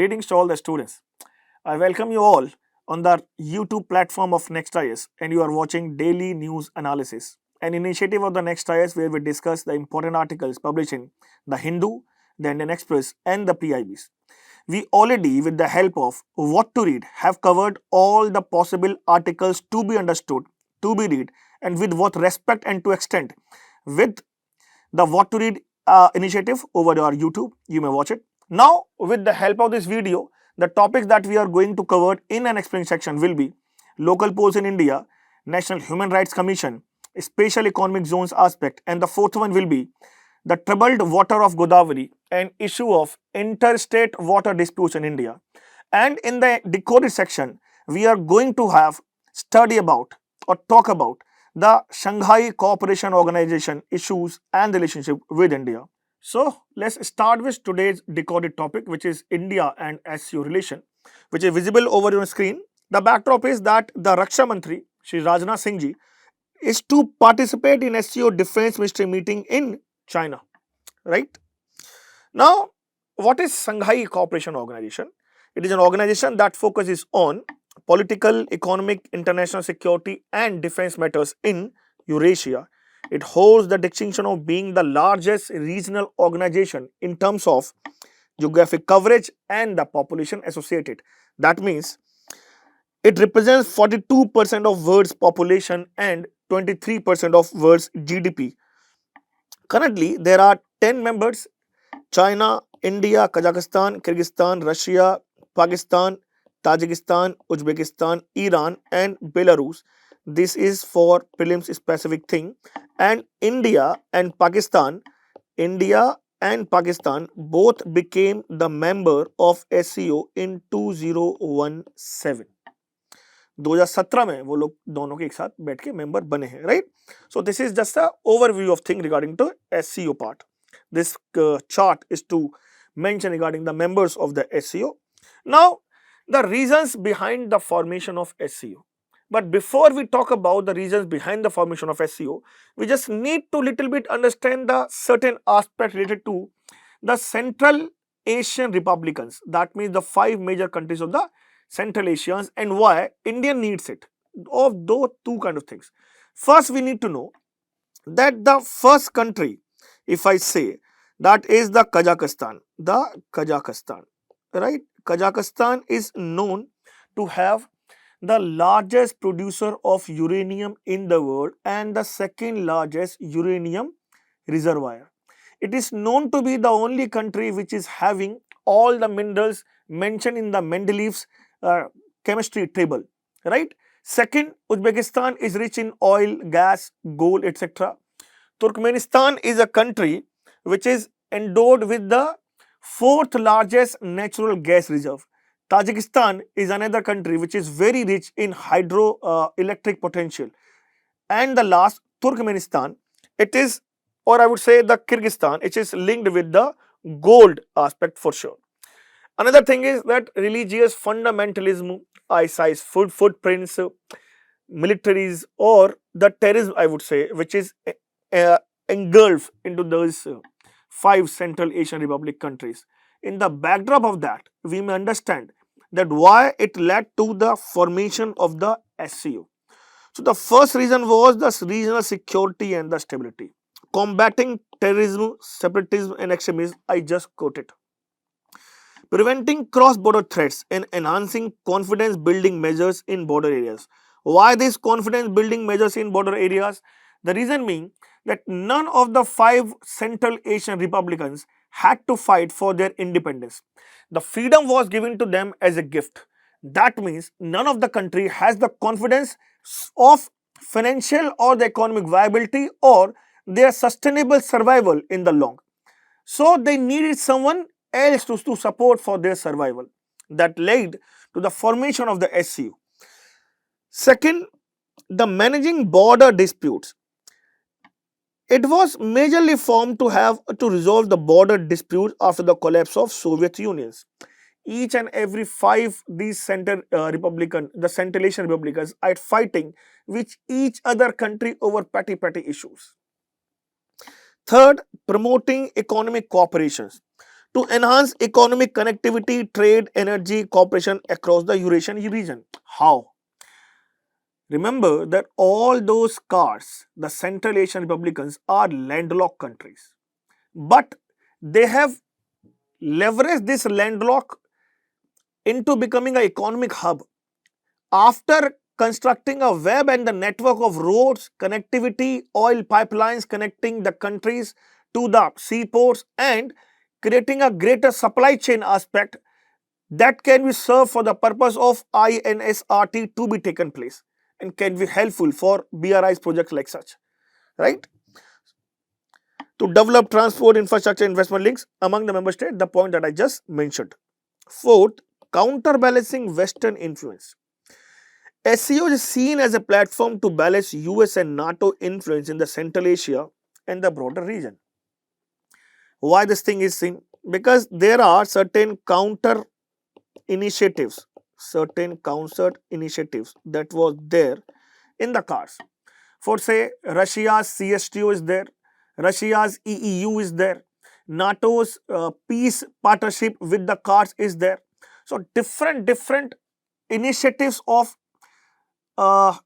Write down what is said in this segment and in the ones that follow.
Greetings to all the students. I welcome you all on the YouTube platform of NextIAS, and you are watching Daily News Analysis, an initiative of the NextIAS where we discuss the important articles published in the Hindu, the Indian Express and the PIBs. We already, with the help of What to Read, have covered all the possible articles to be understood, to be read, and with what respect and to extent. With the What to Read initiative over our YouTube, you may watch it. Now, with the help of this video, the topics that we are going to cover in an explain section will be local polls in India, National Human Rights Commission, Special Economic Zones aspect, and the fourth one will be the troubled water of Godavari and issue of interstate water disputes in India. And in the decoded section, we are going to have study about or talk about the Shanghai Cooperation Organization issues and relationship with India. So let's start with today's decoded topic, which is India and SCO relation, which is visible over your screen. The backdrop is that the Raksha Mantri, Shri Rajnath Singh ji, is to participate in SCO Defense Ministry meeting in China, right? Now, what is Shanghai Cooperation Organization? It is an organization that focuses on political, economic, international security and defense matters in Eurasia. It holds the distinction of being the largest regional organization in terms of geographic coverage and the population associated. That means it represents 42% of world's population and 23% of world's GDP. Currently, there are 10 members: China, India, Kazakhstan, Kyrgyzstan, Russia, Pakistan, Tajikistan, Uzbekistan, Iran and Belarus. This is for prelims specific thing. And India and Pakistan both became the member of SCO in 2017. 2017 में वो लोग दोनों के एक साथ बैठ के member बने हैं, right? So this is just a overview of thing regarding to SCO part. This chart is to mention regarding the members of the SCO. Now, the reasons behind the formation of SCO. But before we talk about the reasons behind the formation of SCO, we just need to little bit understand the certain aspect related to the Central Asian Republicans. That means the 5 major countries of the Central Asians and why India needs it. Of those two kind of things. First, we need to know that the first country, if I say, that is the Kazakhstan. Right? Kazakhstan is known to have the largest producer of uranium in the world and the second largest uranium reservoir. It is known to be the only country which is having all the minerals mentioned in the Mendeleev's chemistry table, right? Second, Uzbekistan is rich in oil, gas, gold, etc. Turkmenistan is a country which is endowed with the 4th largest natural gas reserve. Tajikistan is another country which is very rich in hydroelectric potential. And the last, Turkmenistan, it is, or I would say the Kyrgyzstan, it is linked with the gold aspect for sure. Another thing is that religious fundamentalism, ISIS footprints, militaries or the terrorism, I would say, which is engulfed into those 5 Central Asian Republic countries. In the backdrop of that, we may understand that why it led to the formation of the SCO. So the first reason was the regional security and the stability. Combating terrorism, separatism and extremism, I just quoted. Preventing cross-border threats and enhancing confidence building measures in border areas. Why these confidence building measures in border areas? The reason being that none of the 5 Central Asian Republicans had to fight for their independence. The freedom was given to them as a gift. That means none of the country has the confidence of financial or the economic viability or their sustainable survival in the long. So they needed someone else to support for their survival. That led to the formation of the SCO. Second, the managing border disputes. It was majorly formed to resolve the border dispute after the collapse of Soviet Unions. Each and every 5 these Central Asian Republicans are fighting with each other country over petty issues. Third, promoting economic cooperations. to enhance economic connectivity, trade, energy, cooperation across the Eurasian region. How? Remember that all those CARs, the Central Asian Republicans, are landlocked countries, but they have leveraged this landlock into becoming an economic hub after constructing a web and the network of roads, connectivity, oil pipelines connecting the countries to the seaports, and creating a greater supply chain aspect that can be served for the purpose of INSRT to be taken place and can be helpful for BRI's projects like such, right? To develop transport infrastructure investment links among the member states, the point that I just mentioned. Fourth, counterbalancing Western influence. SEO is seen as a platform to balance US and NATO influence in the Central Asia and the broader region. Why this thing is seen? Because there are certain counter initiatives that was there in the cards. For say Russia's CSTO is there, Russia's EEU is there, NATO's peace partnership with the cards is there. So different initiatives of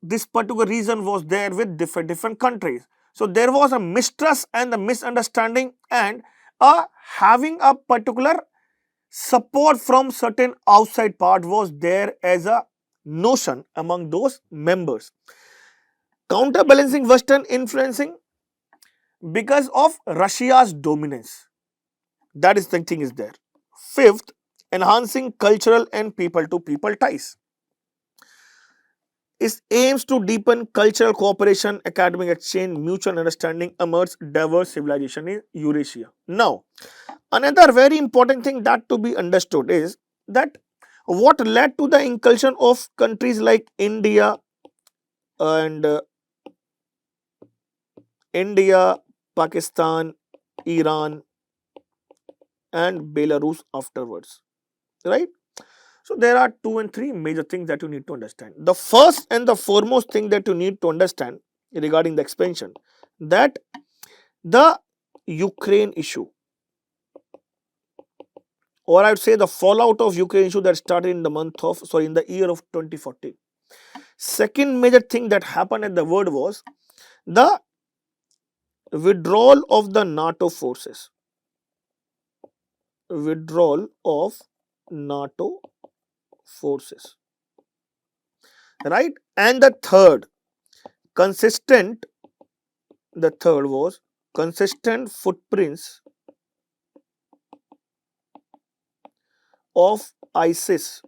this particular region was there with different countries. So there was a mistrust and a misunderstanding and having a particular support from certain outside part was there as a notion among those members. Counterbalancing Western influencing because of Russia's dominance. That is the thing is there. Fifth, enhancing cultural and people to people ties. It aims to deepen cultural cooperation, academic exchange, mutual understanding amongst diverse civilization in Eurasia. Now, another very important thing that to be understood is that what led to the incursion of countries like India and Pakistan, Iran and Belarus afterwards, right? So there are two and three major things that you need to understand. The first and the foremost thing that you need to understand regarding the expansion, that the Ukraine issue, or I would say the fallout of Ukraine issue that started in the year of 2014. Second major thing that happened at the world was the withdrawal of the NATO forces. Withdrawal of NATO forces, right? And the third was consistent footprints of ISIS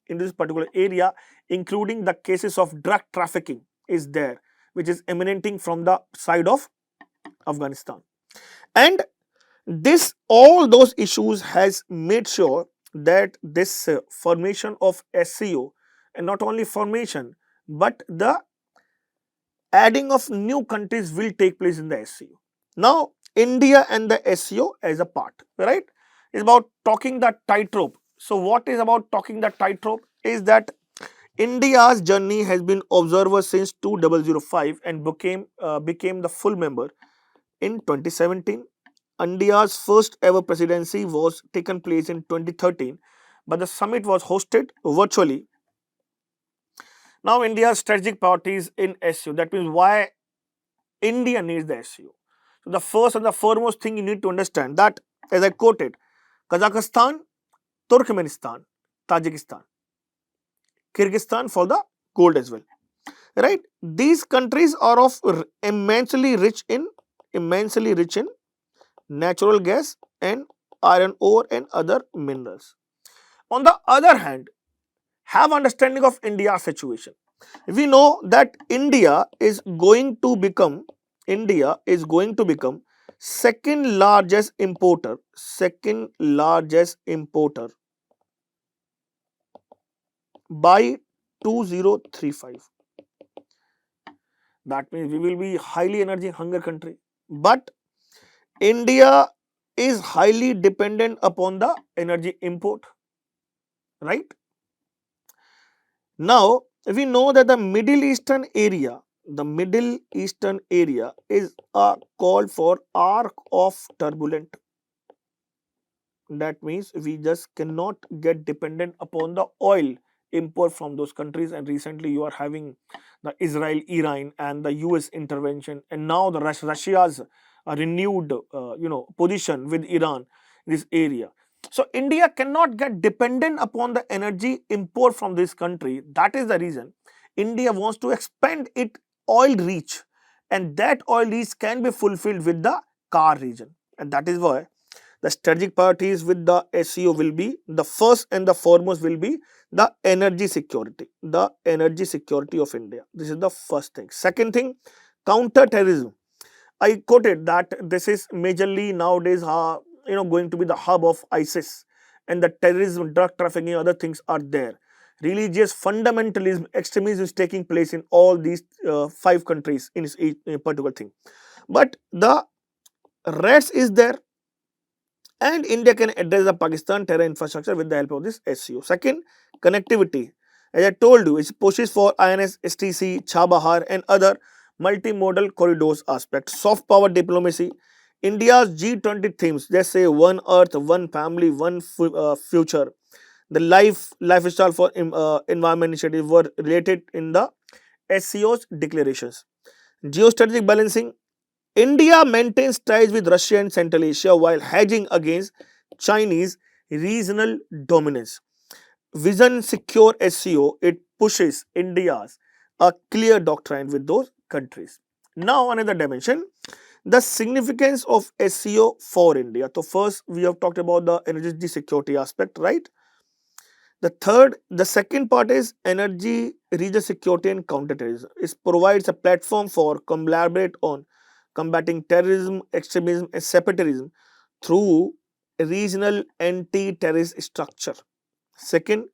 in this particular area, including the cases of drug trafficking is there, which is emanating from the side of Afghanistan. And all those issues has made sure that this formation of SCO, and not only formation but the adding of new countries will take place in the SCO. Now, India and the SCO as a part, right, is about talking the tightrope. So, what is about talking the tightrope is that India's journey has been observer since 2005 and became the full member in 2017. India's first ever presidency was taken place in 2013, but the summit was hosted virtually. Now, India's strategic priorities in SCO, that means why India needs the SCO. So, the first and the foremost thing you need to understand that, as I quoted, Kazakhstan, Turkmenistan, Tajikistan, Kyrgyzstan for the gold as well, right? These countries are of immensely rich in natural gas and iron ore and other minerals. On the other hand, have understanding of India's situation. We know that India is going to become second largest importer by 2035. That means we will be highly energy hunger country, but India is highly dependent upon the energy import, right? Now, we know that the Middle Eastern area is called for arc of turbulent. That means we just cannot get dependent upon the oil import from those countries. And recently you are having the Israel, Iran, and the US intervention, and now the Russia's renewed position with Iran in this area. So India cannot get dependent upon the energy import from this country. That is the reason India wants to expand its oil reach, and that oil reach can be fulfilled with the car region. And that is why the strategic priorities with the SEO will be, the first and the foremost will be the energy security. The energy security of India. This is the first thing. Second thing, counter terrorism. I quoted that this is majorly nowadays going to be the hub of ISIS, and the terrorism, drug trafficking, other things are there. Religious fundamentalism, extremism is taking place in all these 5 countries in this particular thing. But the rest is there, and India can address the Pakistan terror infrastructure with the help of this SEO. Second, connectivity. As I told you, it pushes for INS, STC, Chabahar, and other multimodal corridors aspect. Soft power diplomacy. India's G20 themes, they say one earth, one family, one future. The lifestyle for environment initiative were related in the SEO's declarations. Geostrategic balancing. India maintains ties with Russia and Central Asia while hedging against Chinese regional dominance. Vision Secure SEO, it pushes India's a clear doctrine with those countries. Now, another dimension, the significance of SEO for India. So, first we have talked about the energy security aspect, right? The second part is energy regional security and counterterrorism. It provides a platform for collaborate on combating terrorism, extremism, and separatism through a regional anti-terrorist structure. Second,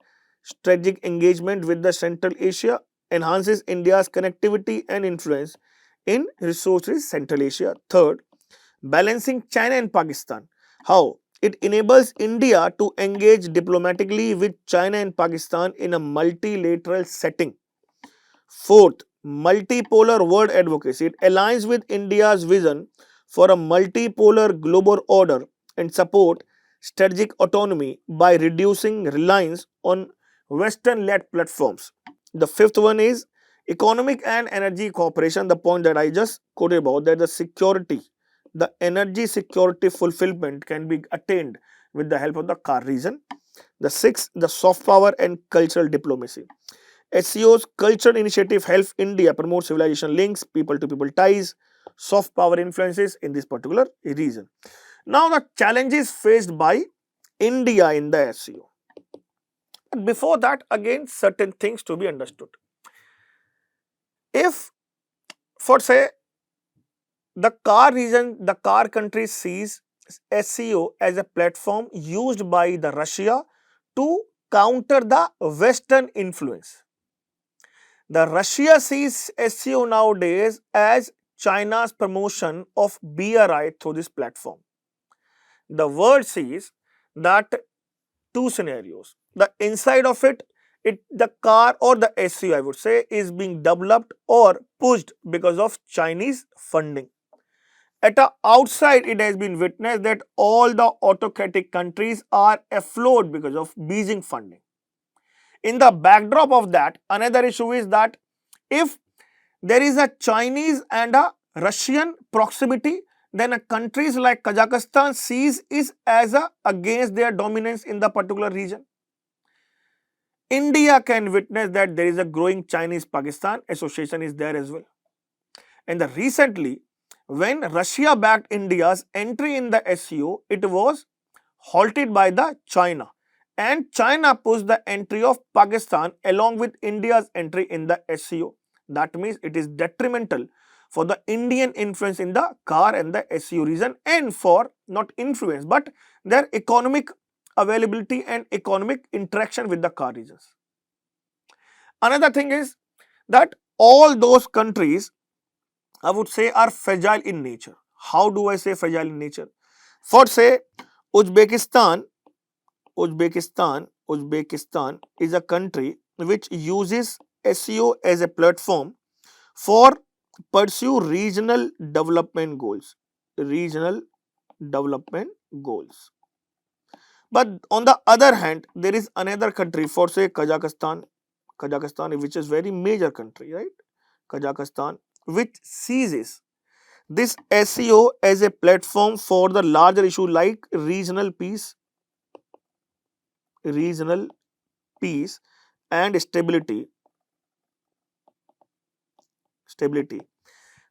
strategic engagement with the Central Asia enhances India's connectivity and influence in resource-rich Central Asia. Third, balancing China and Pakistan. How? It enables India to engage diplomatically with China and Pakistan in a multilateral setting. Fourth, multipolar world advocacy. It aligns with India's vision for a multipolar global order and support strategic autonomy by reducing reliance on Western-led platforms. The fifth one is economic and energy cooperation, the point that I just quoted about, that the energy security fulfillment can be attained with the help of the car region. The sixth, the soft power and cultural diplomacy. SEO's cultural initiative helps India promote civilization links, people to people ties, soft power influences in this particular region. Now, the challenges faced by India in the SEO. But before that, again, certain things to be understood. If, for say, the car region, the car country sees SEO as a platform used by the Russia to counter the Western influence. The Russia sees SEO nowadays as China's promotion of BRI through this platform. The world sees that two scenarios. The inside of it, the car or the SEO, I would say, is being developed or pushed because of Chinese funding. At the outside, it has been witnessed that all the autocratic countries are afloat because of Beijing funding. In the backdrop of that, another issue is that if there is a Chinese and a Russian proximity, then countries like Kazakhstan sees it as against their dominance in the particular region. India can witness that there is a growing Chinese-Pakistan association is there as well. And recently, when Russia backed India's entry in the SEO, it was halted by the China. And China pushed the entry of Pakistan along with India's entry in the SEO. That means it is detrimental for the Indian influence in the car and the SEO region, and for not influence but their economic availability and economic interaction with the car regions. Another thing is that all those countries, I would say, are fragile in nature. How do I say fragile in nature? For say Uzbekistan is a country which uses SEO as a platform for pursue regional development goals. But on the other hand, there is another country, for say Kazakhstan, which is very major country, right? Kazakhstan, which seizes this SEO as a platform for the larger issue like regional peace and stability.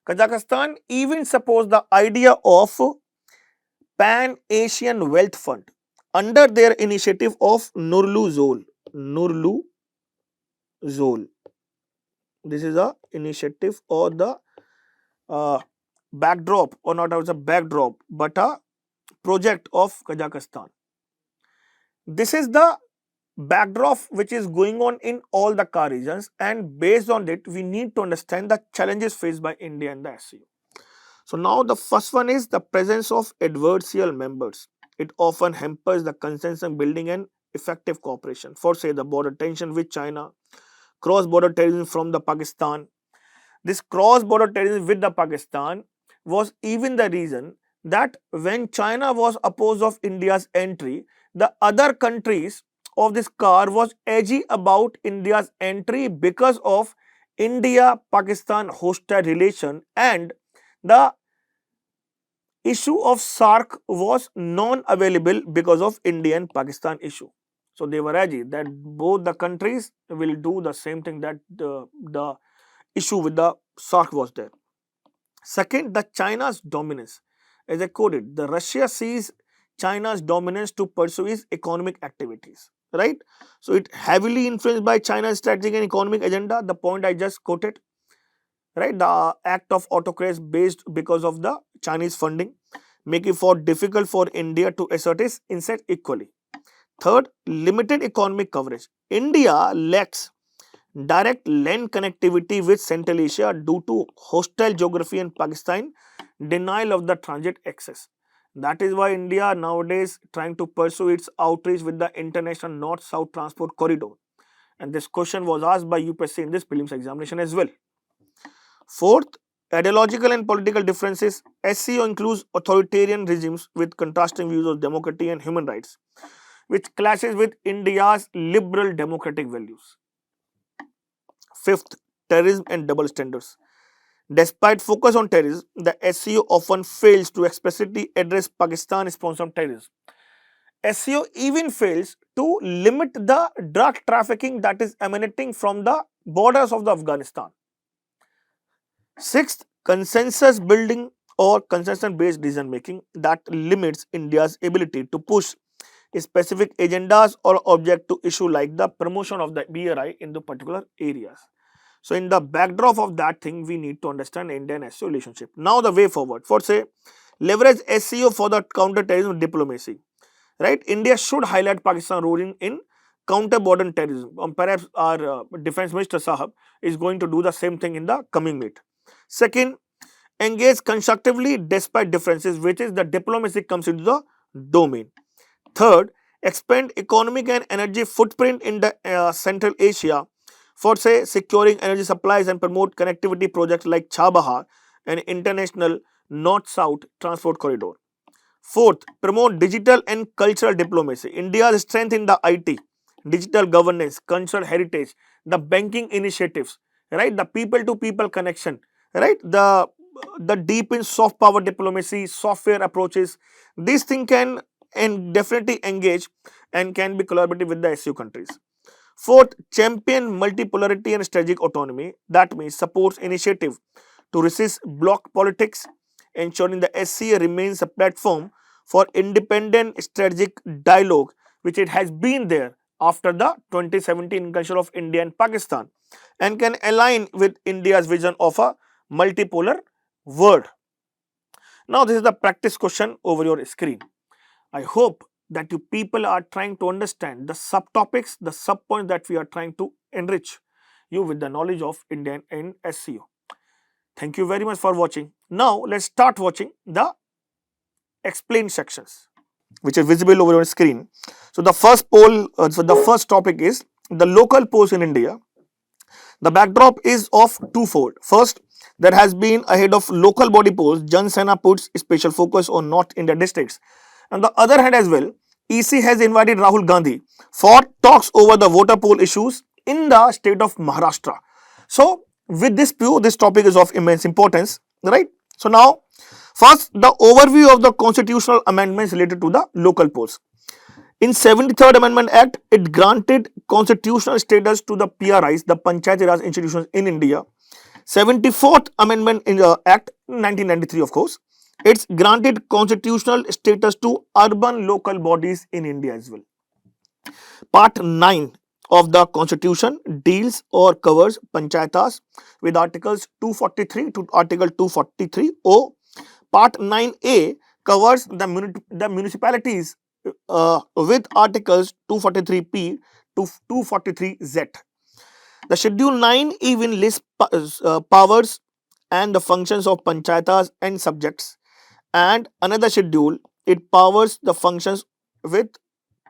Kazakhstan even supports the idea of Pan-Asian Wealth Fund under their initiative of Nurlu Zol. Nurlu Zol. This is a initiative or the uh, backdrop, or not as a backdrop, but a project of Kazakhstan. This is the backdrop which is going on in all the CAR regions, and based on it, we need to understand the challenges faced by India and the SCO. So now the first one is the presence of adversarial members. It often hampers the consensus building and effective cooperation. For say the border tension with China, cross-border terrorism from the Pakistan. This cross-border terrorism with the Pakistan was even the reason that when China was opposed of India's entry, the other countries of this CAR was edgy about India's entry because of India-Pakistan hostile relation, and the issue of SARC was non-available because of Indian-Pakistan issue. So they were edgy that both the countries will do the same thing, that the issue with the SARC was there. Second, the China's dominance. As I quoted, the Russia sees China's dominance to pursue its economic activities, right? So it heavily influenced by China's strategic and economic agenda, the point I just quoted, right? The act of autocracy based because of the Chinese funding, making it difficult for India to assert its interest equally. Third, limited economic coverage. India lacks direct land connectivity with Central Asia due to hostile geography and Pakistan denial of the transit access. That is why India nowadays trying to pursue its outreach with the international north-south transport corridor. And this question was asked by UPSC in this prelims examination as well. Fourth, ideological and political differences. SCO includes authoritarian regimes with contrasting views of democracy and human rights, which clashes with India's liberal democratic values. Fifth, terrorism and double standards. Despite focus on terrorism, the SCO often fails to explicitly address Pakistan-sponsored terrorism. SCO even fails to limit the drug trafficking that is emanating from the borders of the Afghanistan. Sixth, consensus building or consensus-based decision making that limits India's ability to push specific agendas or object to issue like the promotion of the BRI in the particular areas. So in the backdrop of that thing, we need to understand India and SCO relationship. Now the way forward, for say, leverage SCO for the counter-terrorism diplomacy, right? India should highlight Pakistan role in counter-border terrorism. Perhaps our Defense Minister Sahab is going to do the same thing in the coming meet. Second, engage constructively despite differences, which is the diplomacy comes into the domain. Third, expand economic and energy footprint in the Central Asia for say securing energy supplies and promote connectivity projects like Chabahar, an international north-south transport corridor. Fourth, promote digital and cultural diplomacy. India's strength in the IT, digital governance, cultural heritage, the banking initiatives, right? The people-to-people connection, right? The deep in soft power diplomacy, software approaches. These things can and definitely engage and can be collaborative with the SCO countries. Fourth, champion multipolarity and strategic autonomy. That means supports initiative to resist bloc politics, ensuring the SCA remains a platform for independent strategic dialogue, which it has been there after the 2017 incursion of India and Pakistan, and can align with India's vision of a multipolar world. Now, this is the practice question over your screen. I hope that you people are trying to understand the subtopics, the subpoints that we are trying to enrich you with the knowledge of Indian and SCO. Thank you very much for watching. Now, let's start watching the explain sections, which are visible over your screen. So, the first first topic is the local polls in India. The backdrop is of twofold. First, there has been ahead of local body polls, Jan Sena puts special focus on North India districts. On the other hand as well, EC has invited Rahul Gandhi for talks over the voter poll issues in the state of Maharashtra. So, with this view, this topic is of immense importance, right? So, now, first, the overview of the constitutional amendments related to the local polls. In 73rd Amendment Act, it granted constitutional status to the PRIs, the Panchayati Raj institutions in India. 74th Amendment in the Act, 1993 of course, it's granted constitutional status to urban local bodies in India as well. Part 9 of the constitution deals or covers panchayatas with articles 243 to article 243O. Part 9A covers the municipalities with articles 243P to 243Z. The Schedule 9 even lists powers and the functions of panchayatas and subjects, and another schedule it powers the functions with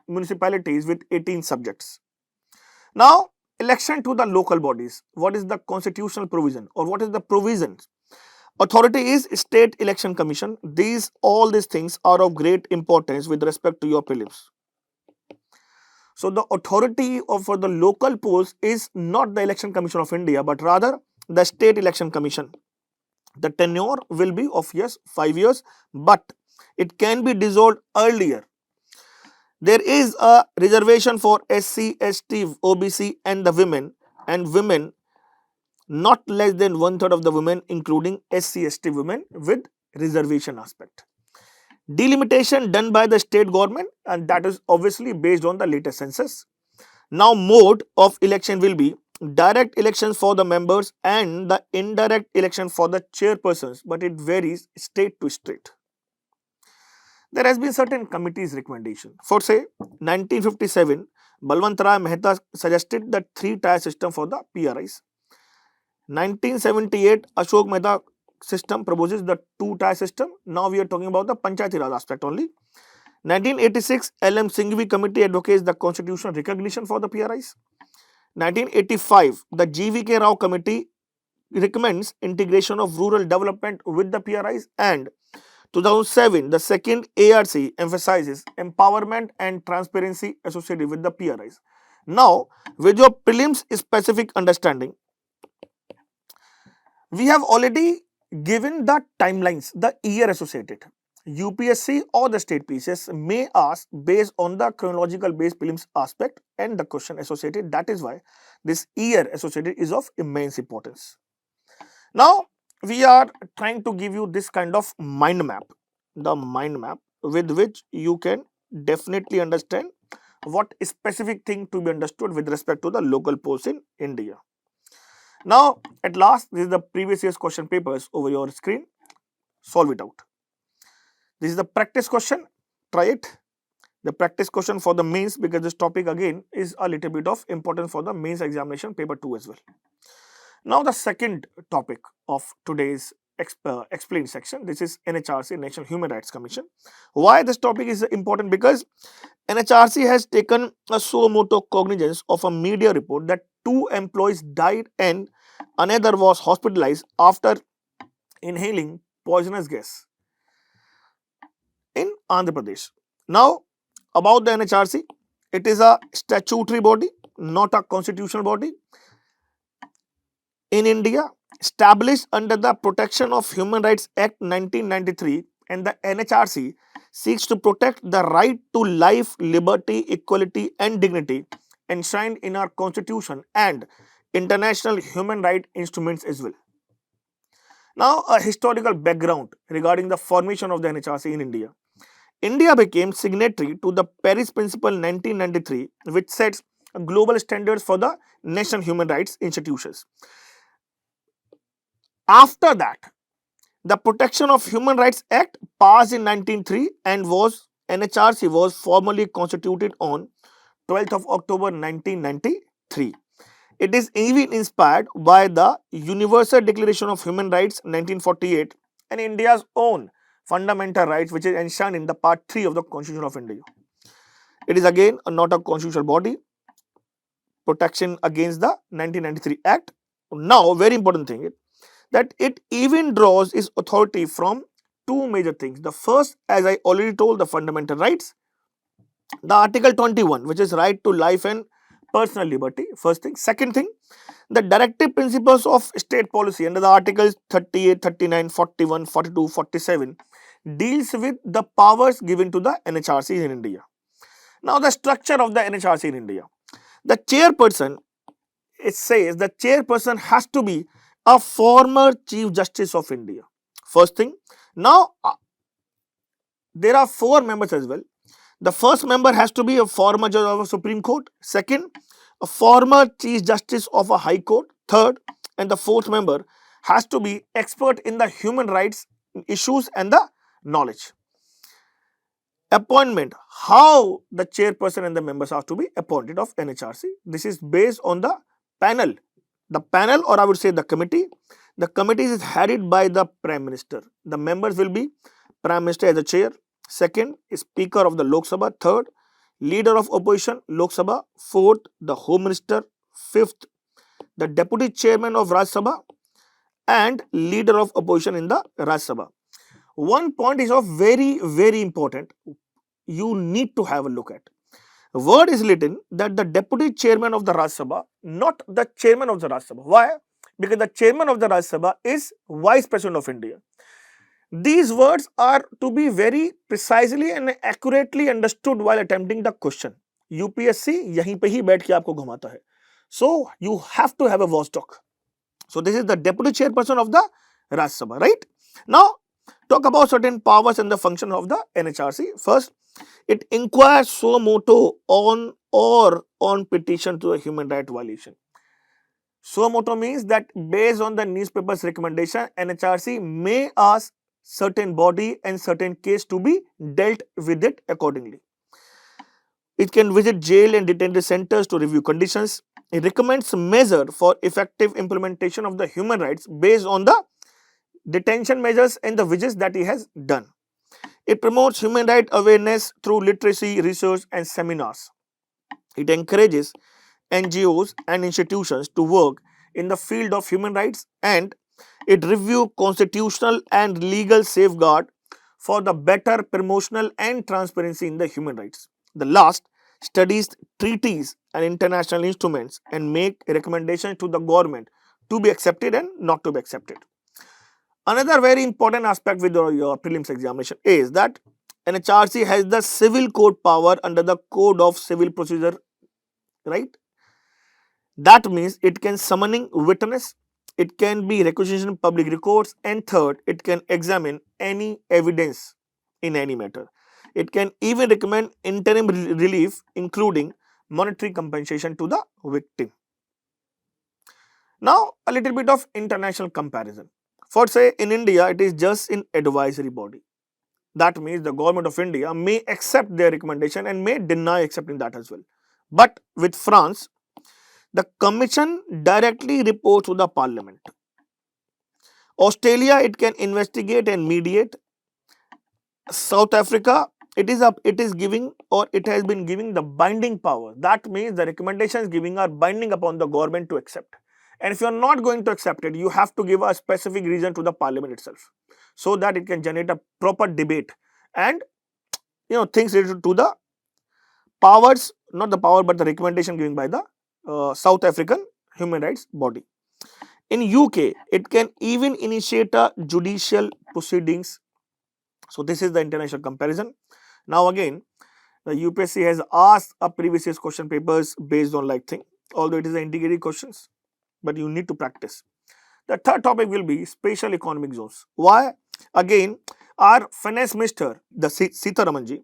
municipalities with 18 subjects. Now, election to the local bodies. What is the constitutional provision or what is the provisions? Authority is State Election Commission. All these things are of great importance with respect to your prelims. So, the authority for the local polls is not the Election Commission of India, but rather the State Election Commission. The tenure will be of 5 years, but it can be dissolved earlier. There is a reservation for SC, ST, OBC and the women, and women not less than 1/3 of the women, including SC, ST women with reservation aspect. Delimitation done by the state government, and that is obviously based on the latest census. Now, mode of election will be direct elections for the members and the indirect election for the chairpersons, but it varies state to state. There has been certain committees' recommendation. For say 1957, Balwantrai Mehta suggested the 3-tier system for the PRIs. 1978, Ashok Mehta system proposes the 2-tier system. Now we are talking about the Panchayati Raj aspect only. 1986, LM Singhvi committee advocates the constitutional recognition for the PRIs. 1985, the GVK Rao committee recommends integration of rural development with the PRIs, and 2007, the second ARC emphasizes empowerment and transparency associated with the PRIs. Now, with your prelims specific understanding, we have already given the timelines, the year associated. UPSC or the state PCS may ask based on the chronological based prelims aspect and the question associated. That is why this year associated is of immense importance. Now, we are trying to give you this kind of mind map, the mind map with which you can definitely understand what specific thing to be understood with respect to the local polls in India. Now, at last, this is the previous year's question papers over your screen. Solve it out. This is the practice question. Try it. The practice question for the mains, because this topic again is a little bit of importance for the mains examination paper 2 as well. Now, the second topic of today's explained section, this is NHRC, National Human Rights Commission. Why this topic is important? Because NHRC has taken a suo motu cognizance of a media report that 2 employees died and another was hospitalized after inhaling poisonous gas in Andhra Pradesh. Now, about the NHRC, it is a statutory body, not a constitutional body in India, established under the Protection of Human Rights Act 1993, and the NHRC seeks to protect the right to life, liberty, equality and dignity enshrined in our constitution and international human rights instruments as well. Now, a historical background regarding the formation of the NHRC in India. India became signatory to the Paris Principle 1993, which sets global standards for the national human rights institutions. After that, the Protection of Human Rights Act passed in 1903 and NHRC was formally constituted on 12th of October 1993. It is even inspired by the Universal Declaration of Human Rights 1948 and India's own fundamental rights, which is enshrined in the part 3 of the Constitution of India. It is again not a constitutional body, protection against the 1993 Act. Now, very important thing that it even draws its authority from 2 major things. The first, as I already told, the fundamental rights, The Article 21, which is right to life and personal liberty, first thing. Second thing, the directive principles of state policy under the Articles 38, 39, 41, 42, 47 deals with the powers given to the NHRC in India. Now, the structure of the NHRC in India. The chairperson, it says the chairperson has to be a former Chief Justice of India. First thing. Now, there are 4 members as well. The first member has to be a former judge of a Supreme Court. Second, a former Chief Justice of a High Court. Third, and the fourth member has to be expert in the human rights issues and the knowledge. Appointment, how the chairperson and the members are to be appointed of NHRC. This is based on the panel. The panel, or I would say the committee. The committee is headed by the Prime Minister. The members will be Prime Minister as the chair. Second, Speaker of the Lok Sabha. Third, Leader of Opposition, Lok Sabha. Fourth, the Home Minister. Fifth, the Deputy Chairman of Rajya Sabha and Leader of Opposition in the Rajya Sabha. One point is of very, very important. You need to have a look at. Word is written that the Deputy Chairman of the Rajya Sabha, not the Chairman of the Rajya Sabha. Why? Because the Chairman of the Rajya Sabha is Vice President of India. These words are to be very precisely and accurately understood while attempting the question. UPSC यहीं पे ही बैठ के आपको घुमाता है. So you have to have a watchdog. So this is the Deputy Chairperson of the Rajya Sabha, right? Now talk about certain powers and the function of the NHRC. First, it inquires suo motu on or on petition to a human right violation. Suo motu means that based on the newspaper's recommendation, NHRC may ask certain body and certain case to be dealt with it accordingly. It can visit jail and detention centers to review conditions. It recommends measure for effective implementation of the human rights based on the detention measures and the visits that he has done. It promotes human rights awareness through literacy, research and seminars. It encourages NGOs and institutions to work in the field of human rights, and it reviews constitutional and legal safeguard for the better promotional and transparency in the human rights. The last studies treaties and international instruments and make recommendations to the government to be accepted and not to be accepted. Another very important aspect with your prelims examination is that NHRC has the civil court power under the Code of Civil Procedure, right? That means it can summoning witness, it can be requisition public records, and third, it can examine any evidence in any matter. It can even recommend interim relief, including monetary compensation to the victim. Now, a little bit of international comparison. For say in India, it is just an advisory body. That means the government of India may accept their recommendation and may deny accepting that as well. But with France, the commission directly reports to the parliament. Australia, it can investigate and mediate. South Africa, it is giving, or it has been giving the binding power. That means the recommendations giving are binding upon the government to accept. And if you are not going to accept it, you have to give a specific reason to the parliament itself, so that it can generate a proper debate and things related to the powers, not the power but the recommendation given by the South African human rights body. In UK, it can even initiate a judicial proceedings. So this is the international comparison. Now again, the UPSC has asked a previous year's question papers based on like thing, although it is the integrated questions, but you need to practice. The third topic will be special economic zones. Why? Again, our finance minister, the Sitharamanji,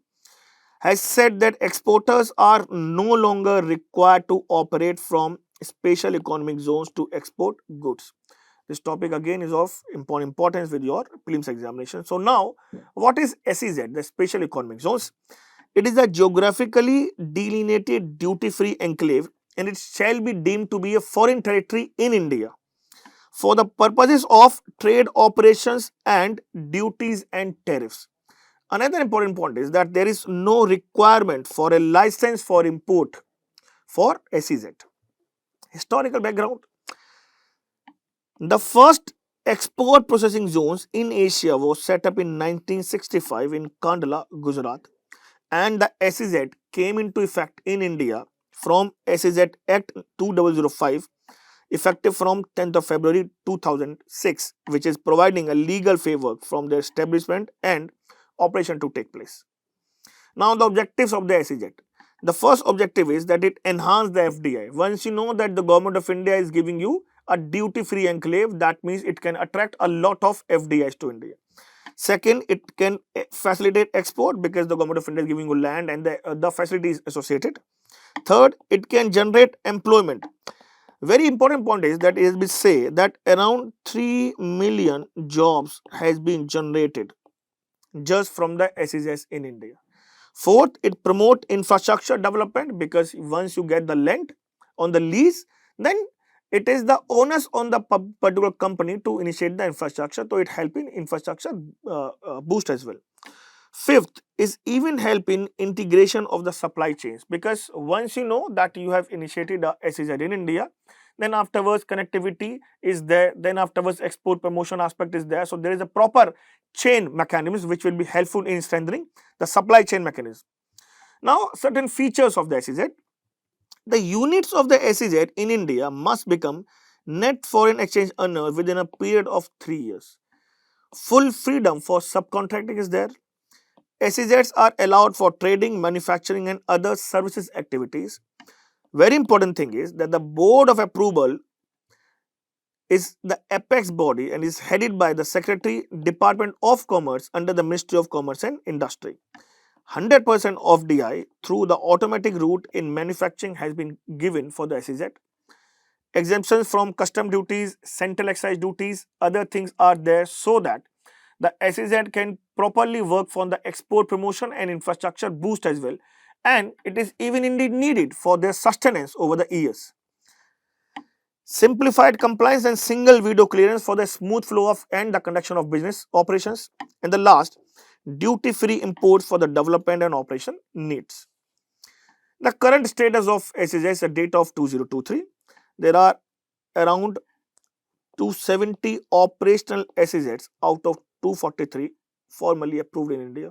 has said that exporters are no longer required to operate from special economic zones to export goods. This topic again is of importance with your prelims examination. So now, what is SEZ, the special economic zones? It is a geographically delineated duty-free enclave, and it shall be deemed to be a foreign territory in India for the purposes of trade operations and duties and tariffs. Another important point is that there is no requirement for a license for import for SEZ. Historical background. The first export processing zones in Asia was set up in 1965 in Kandla, Gujarat, and the SEZ came into effect in India from SEZ Act 2005, effective from 10th of February 2006, which is providing a legal framework from their establishment and operation to take place. Now, the objectives of the SEZ. The first objective is that it enhances the FDI. Once you know that the government of India is giving you a duty-free enclave, that means it can attract a lot of FDIs to India. Second, it can facilitate export because the government of India is giving you land and the facilities associated. Third, it can generate employment. Very important point is that it has been said that around 3 million jobs has been generated just from the SEZs in India. Fourth, it promote infrastructure development because once you get the land on the lease, then it is the onus on the particular company to initiate the infrastructure, so it help in infrastructure boost as well. Fifth is even help in integration of the supply chains because once you know that you have initiated a SEZ in India, then afterwards connectivity is there, then afterwards export promotion aspect is there. So there is a proper chain mechanism which will be helpful in strengthening the supply chain mechanism. Now, certain features of the SEZ. The units of the SEZ in India must become net foreign exchange earners within a period of 3 years. Full freedom for subcontracting is there. SEZs are allowed for trading, manufacturing and other services activities. Very important thing is that the board of approval is the apex body and is headed by the Secretary, Department of Commerce under the Ministry of Commerce and Industry. 100% of DI through the automatic route in manufacturing has been given for the SEZ. Exemptions from custom duties, central excise duties, other things are there so that the SEZ can properly work for the export promotion and infrastructure boost as well. And it is even indeed needed for their sustenance over the years. Simplified compliance and single window clearance for the smooth flow of and the conduction of business operations. And the last, duty-free imports for the development and operation needs. The current status of SEZ is a date of 2023. There are around 270 operational SEZs out of 243 formally approved in India.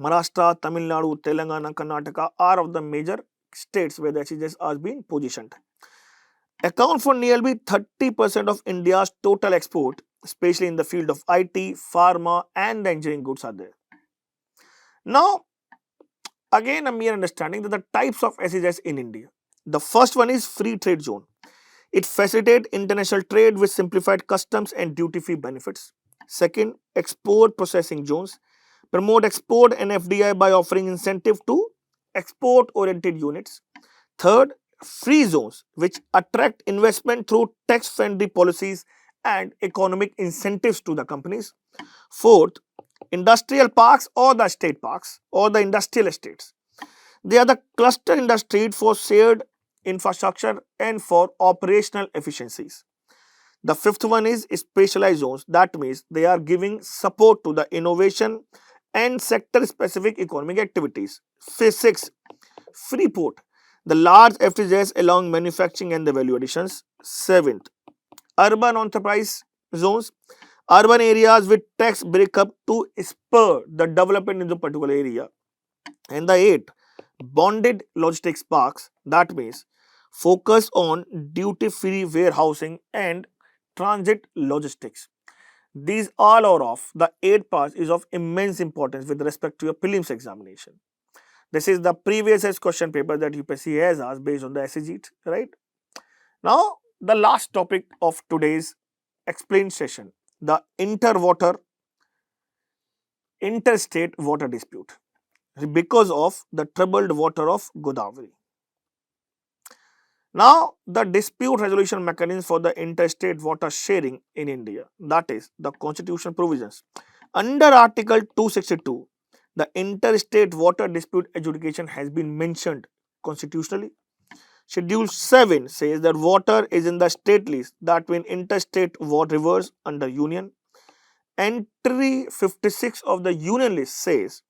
Maharashtra, Tamil Nadu, Telangana, Karnataka are of the major states where the SEZs are being positioned. Account for nearly 30% of India's total export, especially in the field of IT, pharma and the engineering goods are there. Now, again a mere understanding that the types of SEZs in India. The first one is free trade zone. It facilitates international trade with simplified customs and duty-free benefits. Second, export processing zones. Promote export and FDI by offering incentive to export-oriented units. Third, free zones which attract investment through tax-friendly policies and economic incentives to the companies. Fourth, industrial parks or the state parks or the industrial estates. They are the cluster industry for shared infrastructure and for operational efficiencies. The fifth one is specialized zones. That means they are giving support to the innovation and sector-specific economic activities. Sixth, free port. The large FTZs along manufacturing and the value additions. Seventh, urban enterprise zones. Urban areas with tax breakup to spur the development in the particular area. And the eighth, bonded logistics parks. That means focus on duty-free warehousing and transit logistics. These all are of the 8 parts is of immense importance with respect to your prelims examination. This is the previous question paper that UPSC has asked based on the SEZ, right? Now, the last topic of today's explained session, the interstate water dispute because of the troubled water of Godavari. Now, the dispute resolution mechanism for the interstate water sharing in India, that is the constitutional provisions. Under Article 262, the interstate water dispute adjudication has been mentioned constitutionally. Schedule 7 says that water is in the state list, that means interstate water rivers under union. Entry 56 of the union list says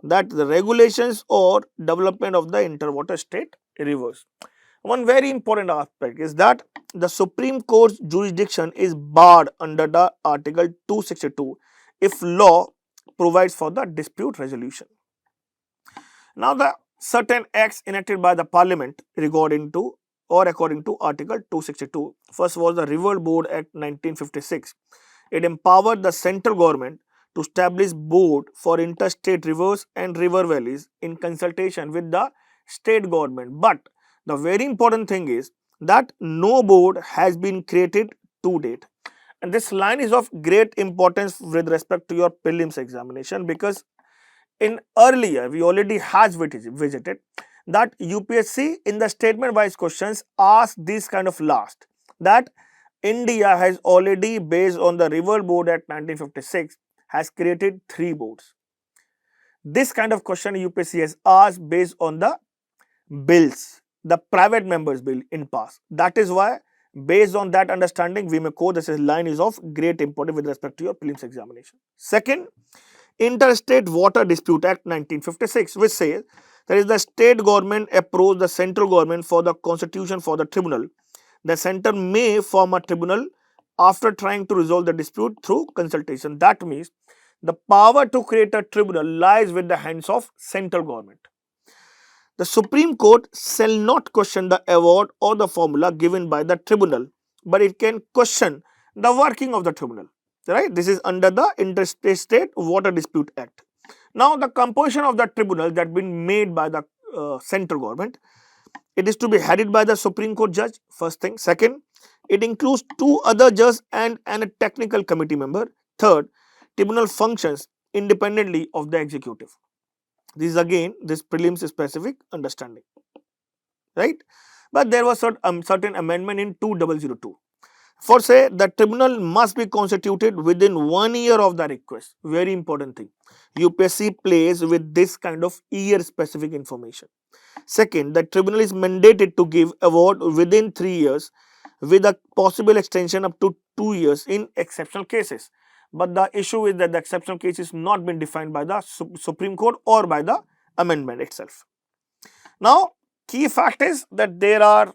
that the regulations or development of the interwater state rivers. One very important aspect is that the Supreme Court's jurisdiction is barred under the Article 262 if law provides for the dispute resolution. Now, the certain acts enacted by the Parliament regarding to or according to Article 262. First was the River Board Act 1956. It empowered the central government to establish board for interstate rivers and river valleys in consultation with the state government. But the very important thing is that no board has been created to date. And this line is of great importance with respect to your prelims examination, because in earlier we already has visited that UPSC in the statement wise questions asked this kind of last, that India has already, based on the River Board Act 1956, has created 3 boards. This kind of question UPSC has asked based on the bills, the private members bill in past. That is why, based on that understanding, we may quote this line is of great importance with respect to your prelims examination. Second, Interstate Water Dispute Act 1956, which says that is the state government approach the central government for the constitution for the tribunal. The center may form a tribunal after trying to resolve the dispute through consultation. That means the power to create a tribunal lies with the hands of central government. The Supreme Court shall not question the award or the formula given by the tribunal, but it can question the working of the tribunal. Right? This is under the Interstate Water Dispute Act. Now, the composition of the tribunal that been made by the central government, it is to be headed by the Supreme Court judge, first thing. Second, it includes 2 other judges and a technical committee member. Third, tribunal functions independently of the executive. This is again this prelims specific understanding, right? But there was certain amendment in 2002. For say the tribunal must be constituted within 1 year of the request. Very important thing. UPSC plays with this kind of year specific information. Second, the tribunal is mandated to give award within 3 years with a possible extension up to 2 years in exceptional cases. But the issue is that the exceptional case is not been defined by the Supreme Court or by the amendment itself. Now, key fact is that there are,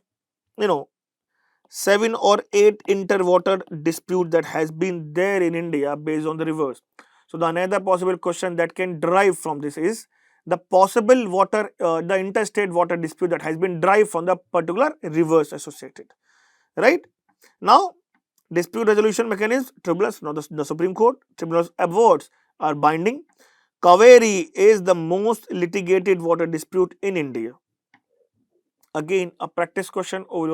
7 or 8 interwater dispute that has been there in India based on the rivers. So, the another possible question that can derive from this is the possible water, the interstate water dispute that has been derived from the particular rivers associated, right? Now, dispute resolution mechanism, tribunals, now the Supreme Court, tribunals awards are binding. Kaveri is the most litigated water dispute in India. Again, a practice question over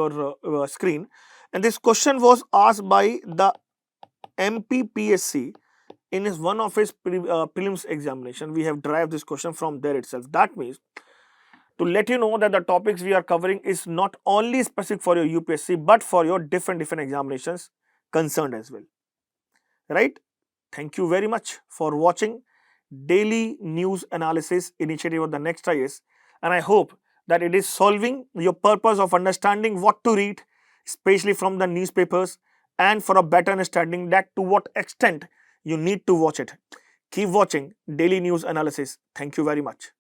your screen, and this question was asked by the MPPSC in one of his prelims examination. We have derived this question from there itself. That means, to let you know that the topics we are covering is not only specific for your UPSC but for your different examinations concerned as well, right? Thank you very much for watching daily news analysis initiative of the Next IAS, and I hope that it is solving your purpose of understanding what to read, especially from the newspapers, and for a better understanding that to what extent you need to watch it. Keep watching daily news analysis. Thank you very much.